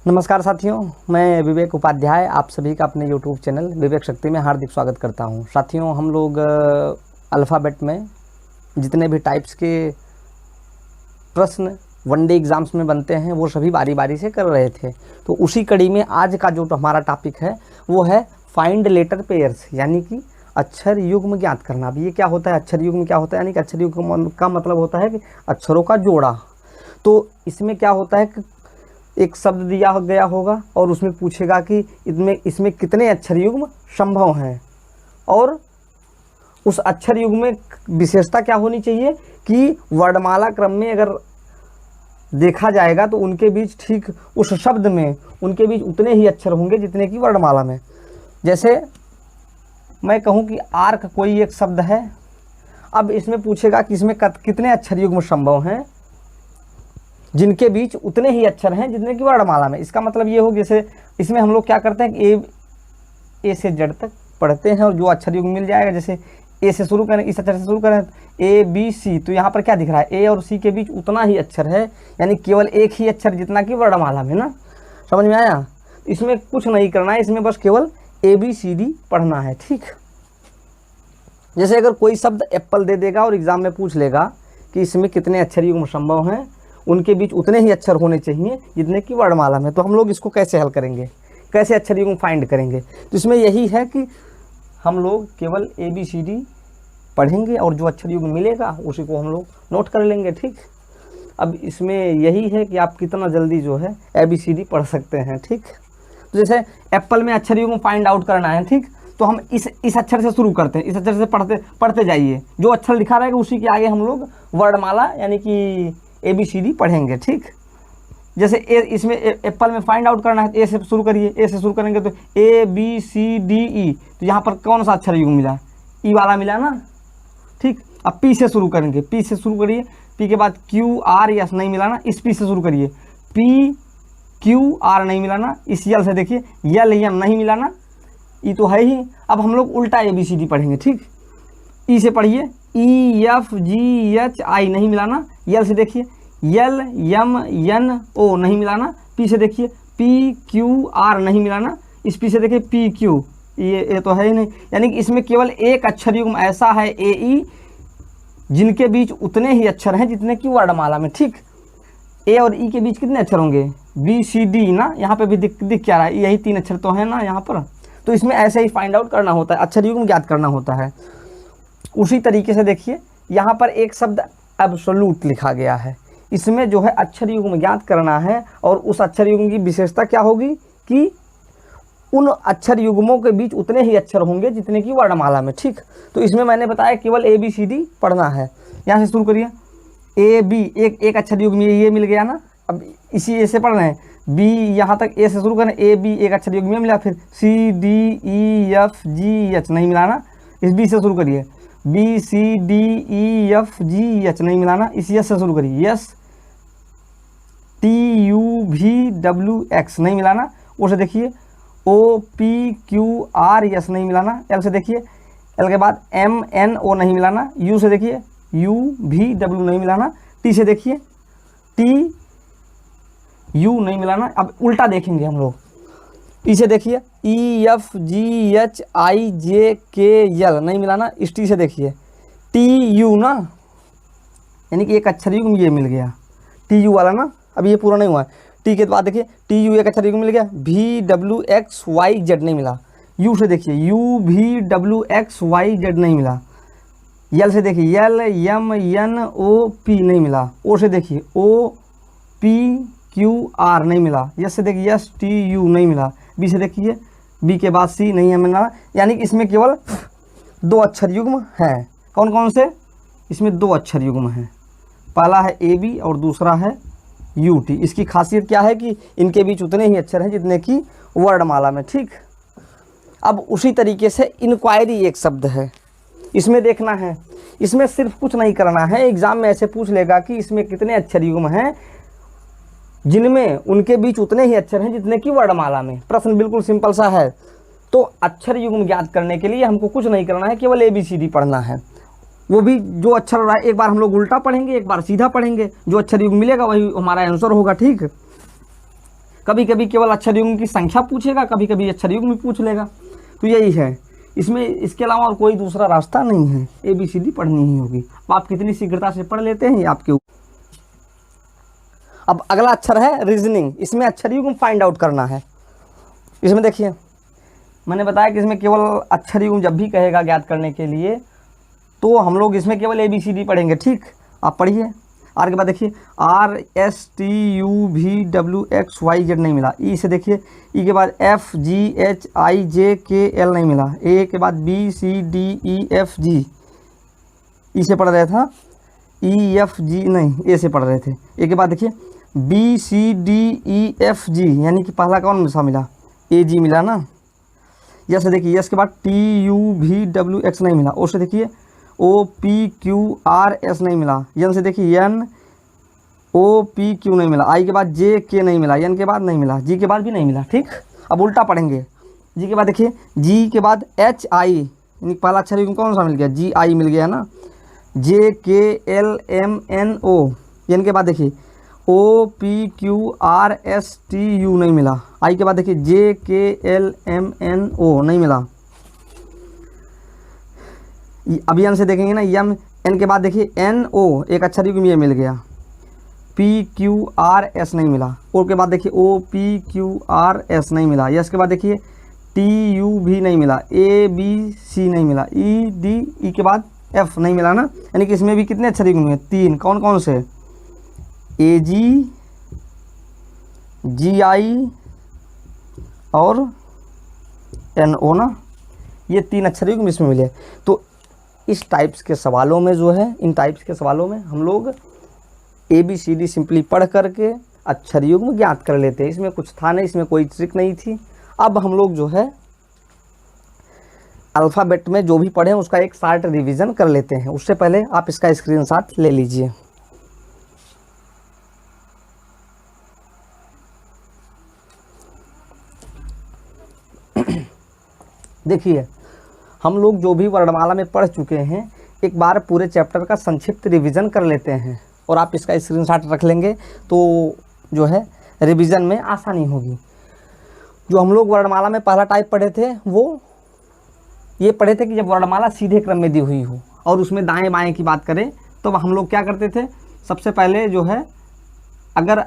नमस्कार साथियों, मैं विवेक उपाध्याय आप सभी का अपने YouTube चैनल विवेक शक्ति में हार्दिक स्वागत करता हूं। साथियों, हम लोग अल्फ़ाबेट में जितने भी टाइप्स के प्रश्न वनडे एग्ज़ाम्स में बनते हैं वो सभी बारी बारी से कर रहे थे। तो उसी कड़ी में आज का जो हमारा टॉपिक है वो है फाइंड लेटर पेयर्स, यानी कि अक्षर युग्म ज्ञात करना। अब ये क्या होता है, अक्षर युग्म क्या होता है? यानी कि अक्षर युग्म का मतलब होता है कि अक्षरों का जोड़ा। तो इसमें क्या होता है कि एक शब्द दिया गया होगा और उसमें पूछेगा कि इसमें कितने अक्षर युग्म संभव हैं, और उस अक्षर युग्म में विशेषता क्या होनी चाहिए कि वर्णमाला क्रम में अगर देखा जाएगा तो उनके बीच ठीक उस शब्द में उनके बीच उतने ही अक्षर होंगे जितने कि वर्णमाला में। जैसे मैं कहूँ कि आर्क कोई एक शब्द है, अब इसमें पूछेगा कि इसमें कितने अक्षर युग्म संभव हैं जिनके बीच उतने ही अक्षर हैं जितने की वर्णमाला में। इसका मतलब ये हो, जैसे इसमें हम लोग क्या करते हैं कि ए से जेड तक पढ़ते हैं और जो अक्षर युग्म मिल जाएगा, जैसे ए से शुरू करें, इस अक्षर से शुरू करें ए बी सी, तो यहाँ पर क्या दिख रहा है, ए और सी के बीच उतना ही अक्षर है, यानी केवल एक ही अक्षर जितना कि वर्णमाला में ना। समझ में आया? इसमें कुछ नहीं करना है, इसमें बस केवल ए बी सी डी पढ़ना है। ठीक, जैसे अगर कोई शब्द एप्पल दे देगा और एग्जाम में पूछ लेगा कि इसमें कितने अक्षर युग्म संभव हैं, उनके बीच उतने ही अक्षर होने चाहिए जितने की वर्णमाला में। तो हम लोग इसको कैसे हल करेंगे, कैसे अक्षर युग्म फाइंड करेंगे? तो इसमें यही है कि हम लोग केवल ए बी सी डी पढ़ेंगे और जो अक्षर युग्म मिलेगा उसी को हम लोग नोट कर लेंगे। ठीक, अब इसमें यही है कि आप कितना जल्दी जो है ए बी सी डी पढ़ सकते हैं। ठीक, तो जैसे एप्पल में अक्षर युग्म फाइंड आउट करना है, ठीक, तो हम इस अक्षर से शुरू करते हैं, इस अक्षर से पढ़ते जाइए, जो अक्षर लिखा रहेगा उसी के आगे हम लोग वर्णमाला यानी कि ए बी सी डी पढ़ेंगे। ठीक, जैसे ए, इसमें एप्पल में फाइंड आउट करना है, ए से शुरू करिए, ए से शुरू करेंगे तो ए बी सी डी ई, तो यहाँ पर कौन सा अक्षर युग्म मिला? ई वाला मिला ना। ठीक, अब पी से शुरू करेंगे, पी से शुरू करिए, पी के बाद क्यू आर एस नहीं मिला ना, इस पी से शुरू करिए, पी क्यू आर नहीं मिला ना, इस यल से देखिए यल एम नहीं मिला ना, ई तो है ही। अब हम लोग उल्टा ए बी सी डी पढ़ेंगे। ठीक, ई से पढ़िए ई एफ जी एच आई नहीं मिला ना, यल से देखिए यल एम एन ओ नहीं मिला ना, पी से देखिए पी क्यू आर नहीं मिला ना, इस पी से देखिए पी क्यू, ये तो है ही नहीं। यानी कि इसमें केवल एक अक्षर युग्म ऐसा है ए ई जिनके बीच उतने ही अक्षर हैं जितने की वर्णमाला में। ठीक, ए और ई के बीच कितने अक्षर होंगे? बी सी डी ना, यहाँ पे भी दिख क्या रहा है, यही तीन अक्षर तो है ना यहाँ पर। तो इसमें ऐसे ही फाइंड आउट करना होता है, अक्षर युग्म ज्ञात करना होता है। उसी तरीके से देखिए यहाँ पर एक शब्द एब्सोल्यूट लिखा गया है, इसमें जो है अक्षर युग्म ज्ञात करना है, और उस अक्षर युग्म की विशेषता क्या होगी कि उन अक्षर युग्मों के बीच उतने ही अक्षर होंगे जितने की वर्णमाला में। ठीक, तो इसमें मैंने बताया केवल ए बी सी डी पढ़ना है। यहाँ से शुरू करिए, ए बी एक अक्षर युग्म ये मिल गया ना, अब इसी ए से पढ़ रहे हैं, बी यहाँ तक ए से शुरू करें, ए बी एक अक्षर युग्म मिला, फिर C D E F G H नहीं मिला ना, इस बी से शुरू करिए, B C D E F G H नहीं मिला ना, इस यस से शुरू करिए, S T U V W X नहीं मिला ना, ओ से देखिए O P Q R S नहीं मिला ना, एल से देखिए एल के बाद एम एन ओ नहीं मिला ना, यू से देखिए यू वी डब्ल्यू नहीं मिला ना, टी से देखिए टी यू नहीं मिला ना। अब उल्टा देखेंगे हम लोग, टी से देखिए ई एफ जी एच आई जे के एल नहीं मिला ना, इस टी से देखिए टी यू ना, यानी कि एक अक्षर युग्म ये मिल गया टी यू वाला ना। अब ये पूरा नहीं हुआ है, टी के बाद देखिए टी यू एक अक्षर युग्म मिल गया, V W X Y Z नहीं मिला, यू से देखिए U V W X Y Z नहीं मिला, यल से देखिए L M N O P नहीं मिला, ओ से देखिए ओ पी क्यू आर नहीं मिला, यस से देखिए यस टी यू नहीं मिला, बी से देखिए बी के बाद सी नहीं है मिला। यानी कि इसमें केवल दो अक्षर युग्म हैं। कौन कौन से? इसमें दो अक्षर युग्म हैं, पहला है ए बी और दूसरा है यू टी। इसकी खासियत क्या है कि इनके बीच उतने ही अक्षर हैं जितने की वर्णमाला में। ठीक, अब उसी तरीके से इंक्वायरी एक शब्द है, इसमें देखना है, इसमें सिर्फ कुछ नहीं करना है, एग्जाम में ऐसे पूछ लेगा कि इसमें कितने अक्षर युग्म हैं जिनमें उनके बीच उतने ही अक्षर हैं जितने की वर्णमाला में। प्रश्न बिल्कुल सिंपल सा है। तो अक्षर युग्म ज्ञात करने के लिए हमको कुछ नहीं करना है, केवल ए बी सी डी पढ़ना है। वो भी जो अक्षर रहा है, एक बार हम लोग उल्टा पढ़ेंगे, एक बार सीधा पढ़ेंगे, जो अक्षर युग्म मिलेगा वही हमारा आंसर होगा। ठीक, कभी कभी केवल अक्षर युग्म की संख्या पूछेगा, कभी कभी अक्षर युग्म भी पूछ लेगा। तो यही है, इसमें इसके अलावा और कोई दूसरा रास्ता नहीं है, ABCD पढ़नी ही होगी। अब आप कितनी शीघ्रता से पढ़ लेते हैं ये आपके ऊपर। अब अगला अक्षर है रीजनिंग, इसमें अक्षर युग्म फाइंड आउट करना है। इसमें देखिए मैंने बताया कि इसमें केवल अक्षर युग्म जब भी कहेगा ज्ञात करने के लिए तो हम लोग इसमें केवल ABCD पढ़ेंगे। ठीक, आप पढ़िए। आर के बाद देखिए RSTUVWXYZ नहीं मिला। ई से देखिए, ई के बाद FGHIJKL नहीं मिला। ए के बाद BCDEFG, ई से पढ़ रहे था, EFG नहीं, ए से पढ़ रहे थे। ए के बाद देखिए BCDEFG यानी कि पहला कौन सा मिला, AG मिला ना। यस से देखिए, यस के बाद TUVWX नहीं मिला। ओ से देखिए OPQRS नहीं मिला। यन से देखिए NOPQ नहीं मिला। आई के बाद JK नहीं मिला। एन के बाद नहीं मिला। जी के बाद भी नहीं मिला। ठीक, अब उल्टा पढ़ेंगे। जी के बाद देखिए, जी के बाद HI यानी पहला अक्षर कौन सा मिल गया, GI मिल गया ना। JKLMNO, एन के बाद देखिए OPQRSTU नहीं मिला। आई के बाद देखिए JKLMNO नहीं मिला। अभी एन से देखेंगे ना, यम। एन के बाद देखिए NO, एक अक्षर युग्म ये मिल गया। PQRS नहीं मिला। ओ के बाद देखिए OPQRS नहीं मिला। यस के बाद देखिए TU भी नहीं मिला। ABC नहीं मिला। ED, ई के बाद F नहीं मिला ना। यानी कि इसमें भी कितने अक्षर युग्म हैं, 3। कौन कौन से, AG, GI और NO ना, ये 3 अक्षर युग्म इसमें मिले। तो इस टाइप्स के सवालों में जो है, इन टाइप्स के सवालों में हम लोग ABCD सिंपली पढ़ करके अक्षर युग्म ज्ञात कर लेते हैं। इसमें कुछ था नहीं, इसमें कोई ट्रिक नहीं थी। अब हम लोग जो है अल्फ़ाबेट में जो भी पढ़े उसका एक शॉर्ट रिवीजन कर लेते हैं। उससे पहले आप इसका स्क्रीनशॉट ले लीजिए। देखिए, हम लोग जो भी वर्णमाला में पढ़ चुके हैं एक बार पूरे चैप्टर का संक्षिप्त रिवीजन कर लेते हैं और आप इसका स्क्रीनशॉट रख लेंगे तो जो है रिवीजन में आसानी होगी। जो हम लोग वर्णमाला में पहला टाइप पढ़े थे वो ये पढ़े थे कि जब वर्णमाला सीधे क्रम में दी हुई हो और उसमें दाएं बाएं की बात करें तो हम लोग क्या करते थे, सबसे पहले जो है अगर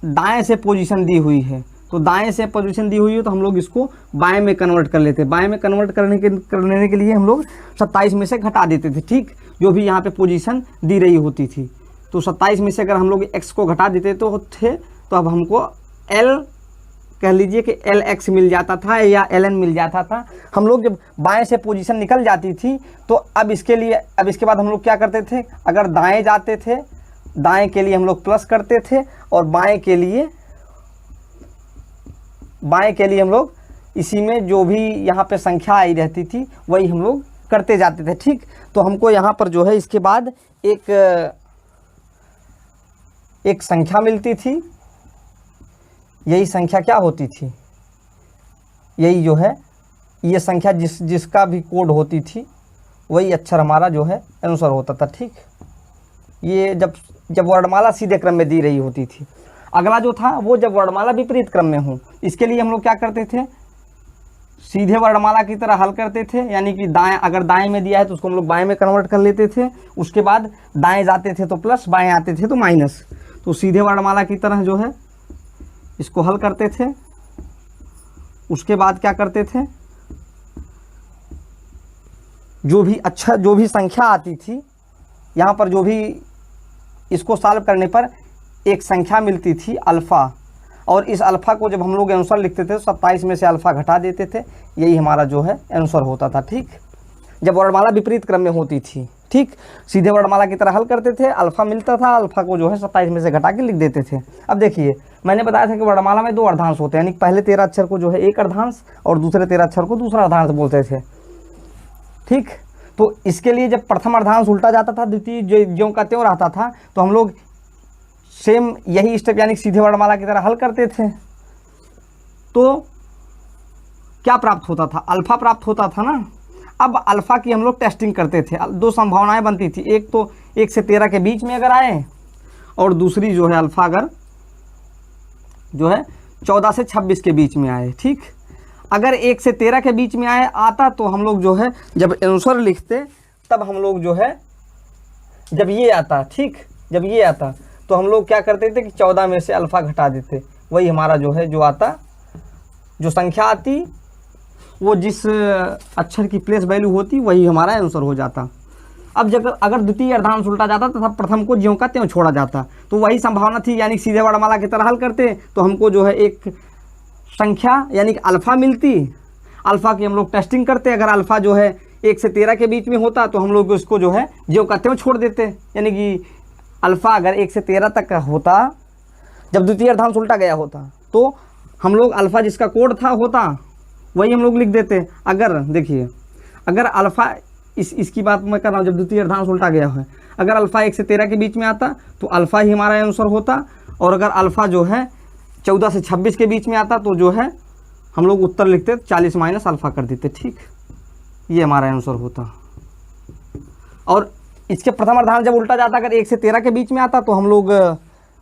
दाएं से पोजीशन दी हुई है तो दाएं से पोजीशन दी हुई है तो हम लोग इसको बाएं में कन्वर्ट कर लेते। बाएं में कन्वर्ट करने के लिए हम लोग 27 में से घटा देते थे। ठीक, जो भी यहाँ पे पोजीशन दी रही होती थी तो 27 में से अगर हम लोग x को घटा देते तो अब हमको L कह लीजिए कि LX मिल जाता था या LN मिल जाता था। हम लोग जब बाएं से पोजीशन निकल जाती थी तो अब इसके बाद हम लोग क्या करते थे, अगर दाएं जाते थे दाएं के लिए हम लोग प्लस करते थे और बाएं के लिए हम लोग इसी में जो भी यहाँ पे संख्या आई रहती थी वही हम लोग करते जाते थे। ठीक, तो हमको यहाँ पर जो है इसके बाद एक संख्या मिलती थी। यही संख्या क्या होती थी, यही जो है ये संख्या जिसका भी कोड होती थी वही अक्षर हमारा जो है आंसर होता था। ठीक, ये जब वर्णमाला सीधे क्रम में दी रही होती थी। अगला जो था वो जब वर्णमाला विपरीत क्रम में हो, इसके लिए हम लोग क्या करते थे, सीधे वर्णमाला की तरह हल करते थे। यानी कि अगर दाएं में दिया है तो उसको हम लोग बाएं में कन्वर्ट कर लेते थे। उसके बाद दाएं जाते थे तो प्लस, बाएं आते थे तो माइनस। तो सीधे वर्णमाला की तरह जो है इसको हल करते थे। उसके बाद क्या करते थे, जो भी संख्या आती थी यहाँ पर, जो भी इसको सॉल्व करने पर एक संख्या मिलती थी अल्फ़ा, और इस अल्फ़ा को जब हम लोग आंसर लिखते थे तो 27 में से अल्फ़ा घटा देते थे, यही हमारा जो है आंसर होता था। ठीक, जब वर्णमाला विपरीत क्रम में होती थी। ठीक, सीधे वर्णमाला की तरह हल करते थे, अल्फ़ा मिलता था, अल्फ़ा को जो है 27 में से घटा के लिख देते थे। अब देखिए, मैंने बताया था कि वर्णमाला में 2 अर्धांश होते हैं, यानी पहले 13 अक्षर को जो है एक अर्धांश और दूसरे 13 अक्षर को दूसरा अर्धांश बोलते थे। ठीक, तो इसके लिए जब प्रथम अर्धांश उल्टा जाता था, द्वितीय ज्यों का त्यों रहता था, तो हम लोग सेम यही स्टेप यानी सीधे वर्णमाला की तरह हल करते थे। तो क्या प्राप्त होता था, अल्फ़ा प्राप्त होता था ना। अब अल्फ़ा की हम लोग टेस्टिंग करते थे। 2 संभावनाएं बनती थी, एक तो 1 से 13 के बीच में अगर आए, और दूसरी जो है अल्फ़ा अगर जो है 14 से 26 के बीच में आए, ठीक। अगर 1 से 13 के बीच में आता तो हम लोग जो है जब आंसर लिखते तब हम लोग जो है जब ये आता, ठीक, जब ये आता तो हम लोग क्या करते थे कि 14 में से अल्फ़ा घटा देते, वही हमारा जो है जो आता, जो संख्या आती वो जिस अक्षर की प्लेस वैल्यू होती वही हमारा आंसर हो जाता। अब जब अगर द्वितीय अर्धांश उल्टा जाता तो तब प्रथम को ज्यों का त्यों छोड़ा जाता, तो वही संभावना थी, यानी सीधे वर्णमाला की तरह हल करते तो हमको जो है एक संख्या यानी कि अल्फ़ा मिलती। अल्फ़ा की हम लोग टेस्टिंग करते, अगर अल्फ़ा जो है 1 से 13 के बीच में होता तो हम लोग उसको जो है ज्यों का त्यों छोड़ देते, यानी कि अल्फ़ा अगर 1 से 13 तक का होता, जब द्वितीय अर्धांश उल्टा गया होता तो हम लोग अल्फ़ा जिसका कोड था होता वही हम लोग लिख देते। अगर देखिए, अगर अल्फ़ा इसकी बात मैं कर रहा हूँ, जब द्वितीय अर्धांश उल्टा गया है, अगर अल्फ़ा 1 से 13 के बीच में आता तो अल्फ़ा ही हमारा आंसर होता, और अगर अल्फ़ा जो है 14 से 26 के बीच में आता तो जो है हम लोग उत्तर लिखते 40 माइनस अल्फ़ा कर देते, ठीक, ये हमारा आंसर होता। और इसके प्रथम अर्धांश जब उल्टा जाता, अगर 1 से 13 के बीच में आता तो हम लोग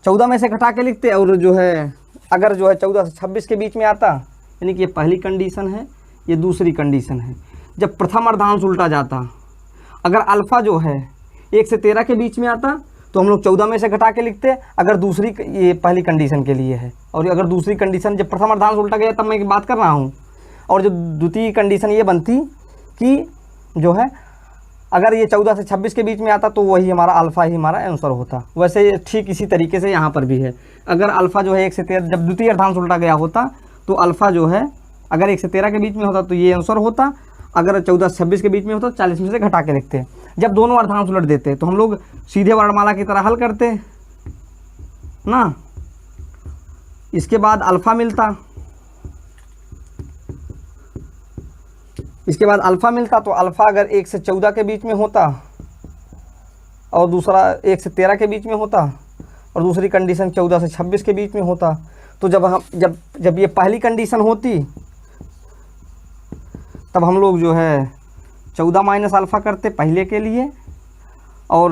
14 में से घटा के लिखते, और जो है अगर जो है 14 से 26 के बीच में आता, यानी कि ये पहली कंडीशन है, ये दूसरी कंडीशन है। जब प्रथम अर्धांश उल्टा जाता, अगर अल्फ़ा जो है 1 से 13 के बीच में आता तो हम लोग 14 में से घटा के लिखते, अगर दूसरी, ये पहली कंडीशन के लिए है, और अगर दूसरी कंडीशन जब प्रथम अर्धांश उल्टा गया तब मैं बात कर रहा हूँ, और जो द्वितीय कंडीशन ये बनती कि जो है अगर ये 14 से 26 के बीच में आता तो वही हमारा अल्फ़ा ही हमारा आंसर होता। वैसे ठीक इसी तरीके से यहाँ पर भी है, अगर अल्फ़ा जो है 1 से 13, जब द्वितीय अर्धांश उल्टा गया होता तो अल्फ़ा जो है अगर 1 से 13 के बीच में होता तो ये आंसर होता, अगर 14 से 26 के बीच में होता तो 40 में से घटा के लिखते। जब दोनों अर्धांश उलट देते तो हम लोग सीधे वर्णमाला की तरह हल करते ना, इसके बाद अल्फ़ा मिलता, इसके बाद अल्फ़ा मिलता तो अल्फ़ा अगर 1 से 14 के बीच में होता और दूसरा 1 से 13 के बीच में होता, और दूसरी कंडीशन 14 से 26 के बीच में होता, तो जब ये पहली कंडीशन होती तब हम लोग जो है 14 माइनस अल्फ़ा करते पहले के लिए, और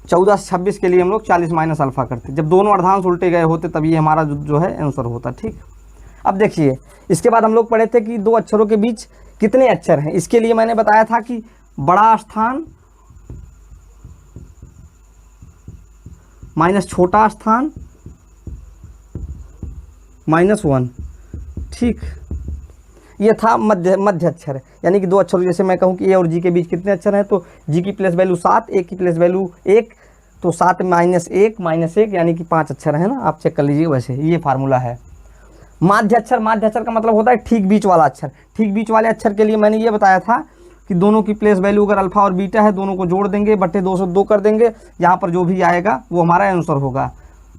14 से 26 के लिए हम लोग 40 माइनस अल्फ़ा करते। जब दोनों अर्धांश उल्टे गए होते तब ये हमारा जो है आंसर होता, ठीक। अब देखिए, इसके बाद हम लोग पढ़े थे कि दो अक्षरों के बीच कितने अक्षर हैं। इसके लिए मैंने बताया था कि बड़ा स्थान माइनस छोटा स्थान -1, ठीक। ये था मध्य अक्षर, यानी कि दो अक्षर, जैसे मैं कहूँ कि ए और जी के बीच कितने अक्षर हैं, तो जी की प्लेस वैल्यू 7, ए की प्लेस वैल्यू 1, तो 7 -1 यानी कि 5 अक्षर है ना, आप चेक कर लीजिए। वैसे ये फार्मूला है। माध्य अक्षर का मतलब होता है ठीक बीच वाला अक्षर। ठीक बीच वाले अक्षर के लिए मैंने ये बताया था कि दोनों की प्लेस वैल्यू अगर अल्फ़ा और बीटा है, दोनों को जोड़ देंगे, बटे 202 कर देंगे, यहाँ पर जो भी आएगा वो हमारा आंसर होगा।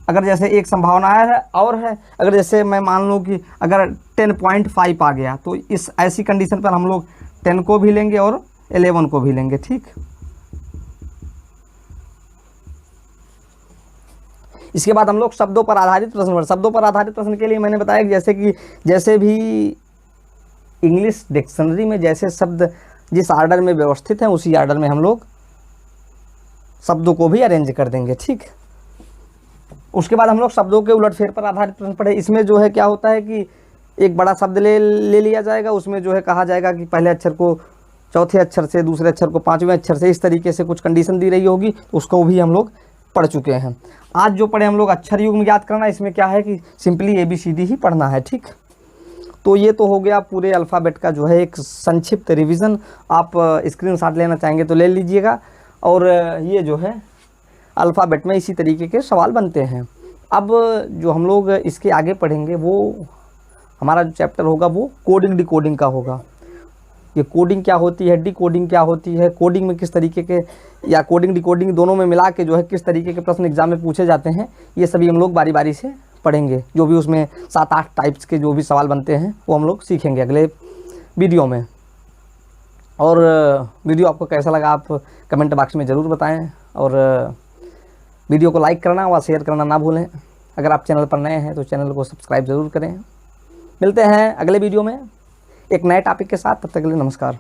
अगर जैसे एक संभावना है और है, अगर जैसे मैं मान लूँ कि अगर 10.5 आ गया तो इस ऐसी कंडीशन पर हम लोग 10 को भी लेंगे और 11 को भी लेंगे, ठीक। इसके बाद हम लोग शब्दों पर आधारित प्रश्न। शब्दों पर आधारित प्रश्न के लिए मैंने बताया कि जैसे भी इंग्लिश डिक्शनरी में जैसे शब्द जिस आर्डर में व्यवस्थित हैं उसी आर्डर में हम लोग शब्दों को भी अरेंज कर देंगे, ठीक। उसके बाद हम लोग शब्दों के उलटफेर पर आधारित प्रश्न पढ़े। इसमें जो है क्या होता है कि एक बड़ा शब्द ले लिया जाएगा, उसमें जो है कहा जाएगा कि पहले अक्षर को चौथे अक्षर से, दूसरे अक्षर को पाँचवें अक्षर से, इस तरीके से कुछ कंडीशन दी रही होगी, उसको भी हम लोग पढ़ चुके हैं। आज जो पढ़े हम लोग अक्षर युग्म याद करना, इसमें क्या है कि सिंपली ABCD ही पढ़ना है, ठीक। तो ये तो हो गया पूरे अल्फ़ाबेट का जो है एक संक्षिप्त रिवीजन। आप स्क्रीनशॉट लेना चाहेंगे तो ले लीजिएगा। और ये जो है अल्फ़ाबेट में इसी तरीके के सवाल बनते हैं। अब जो हम लोग इसके आगे पढ़ेंगे वो हमारा जो चैप्टर होगा वो कोडिंग डिकोडिंग का होगा। ये कोडिंग क्या होती है, डिकोडिंग क्या होती है, कोडिंग में किस तरीके के, या कोडिंग डिकोडिंग दोनों में मिला के जो है किस तरीके के प्रश्न एग्जाम में पूछे जाते हैं, ये सभी हम लोग बारी बारी से पढ़ेंगे। जो भी उसमें 7-8 टाइप्स के जो भी सवाल बनते हैं वो हम लोग सीखेंगे अगले वीडियो में। और वीडियो आपको कैसा लगा आप कमेंट बॉक्स में ज़रूर बताएं, और वीडियो को लाइक करना व शेयर करना ना भूलें। अगर आप चैनल पर नए हैं तो चैनल को सब्सक्राइब ज़रूर करें। मिलते हैं अगले वीडियो में एक नए टॉपिक के साथ, तब तक के लिए नमस्कार।